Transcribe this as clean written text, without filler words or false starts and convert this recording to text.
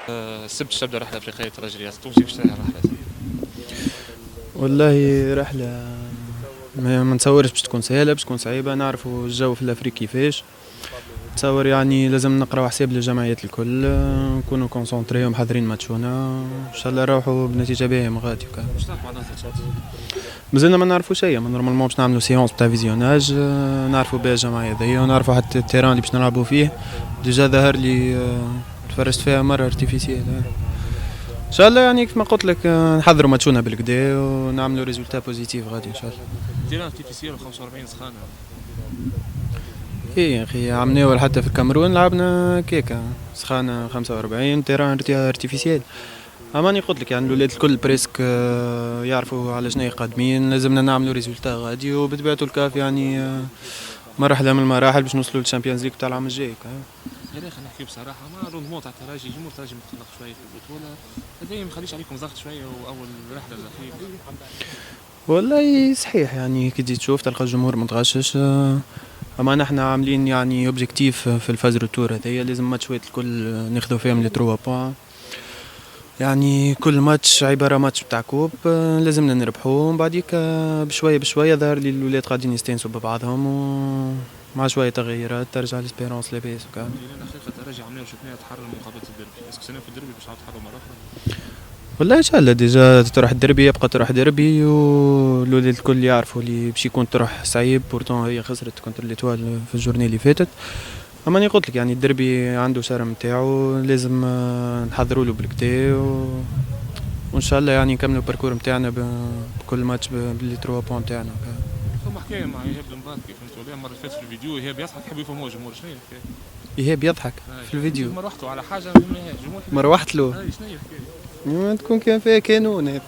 السبت باش تبدا رحله افريقيه ترجي التونسي باش تريح الرحله. والله رحلة ما نتصورش باش تكون سهلة، باش تكون صعيبة. نعرفوا الجو في الأفريق كيفاش. نتصور يعني لازم نقراو حساب للجمعيات الكل، نكونوا كونسونطري ومحضرين ماتشونا ان شاء الله نروحوا بنتيجة باهية من غادي وكا. باش تلعب مع نهضة. مازلنا ما نعرفوا شيء، نورمالمون باش نعملوا سيونس تاع فيزيوناج، نعرفوا بها الجمعية هذيا ونعرفوا حتى التيران اللي باش نلعبوا فيه. ديجا ظهر لي تفرجت فيها مرة ارتيفيسيال. ان شاء الله يعني كيف ما قلت لك، نحضروا ماتشونا بالكدا ونعملوا ريزولتا بوزيتيف غادي ان شاء الله. تيران ارتيفيسيال 45 سخانه. ايه يا اخي، عملناه حتى في الكاميرون لعبنا كيكا سخانة 45 تيران ارتيفيسيال. اماني قلت لك يعني الولاد الكل بريسك يعرفوا على شنو قادمين، لازمنا نعملوا ريزولتا غادي وبطبيعة الكاف يعني مرحلة من المراحل باش نوصلوا للشامبيونز ليغ تاع العام الجاي. يا اخي نحكي بصراحه، ما روندمون تاع الترجي جمهور الترجي متقلق شويه في البطوله، هذا ما يخليش عليكم ضغط شويه واول رحله الاخير. والله صحيح يعني كي تجي تشوف تلقى الجمهور متغشش، اما نحنا عاملين يعني اوبجيكتيف في الفاز روتور هذايا، لازم ماتشات الكل ناخذوا فيهم لي 3 بوان. يعني كل ماتش عبارة ماتش بتاع كوب، لازمنا نربحوه. من بعديك بشوية بشوية ظهر لي الولاد قاعدين يستانسوا ببعضهم، ومع شوية تغييرات ترجع ليسبيرونس لاباس وكا. لان حقيقه الترجي عملوا شفناه تحرر مقابله الديربي، اسكو سنه في الديربي باش تعاود تحرر مره اخرى. والله ان شاء الله ديجا تروح الدربي يبقى تروح دربي، والولاد الكل يعرفوا اللي باش يكون تروح صعيب. بورتون هي خسرت كونتر ليتوال في الجورني اللي فاتت، اما اني قلت لك يعني الدربي عنده شرم نتاعو، لازم نحضروا له بالكدا وان شاء الله يعني نكملوا الباركور نتاعنا بكل ماتش باللي 3 بوان نتاعنا. ثم حكايه مع ايهاب المباركي، فهمت ولا؟ المره اللي فاتت في الفيديو ايهاب يضحك يحب يفهموا الجمهور شنو هي الحكايه. ايهاب يضحك في الفيديو؟ ما روحتوا على حاجه ما فهمناهاش الجمهور. ما روحت له. شنو هي الحكايه؟ تكون كان فيها كانون.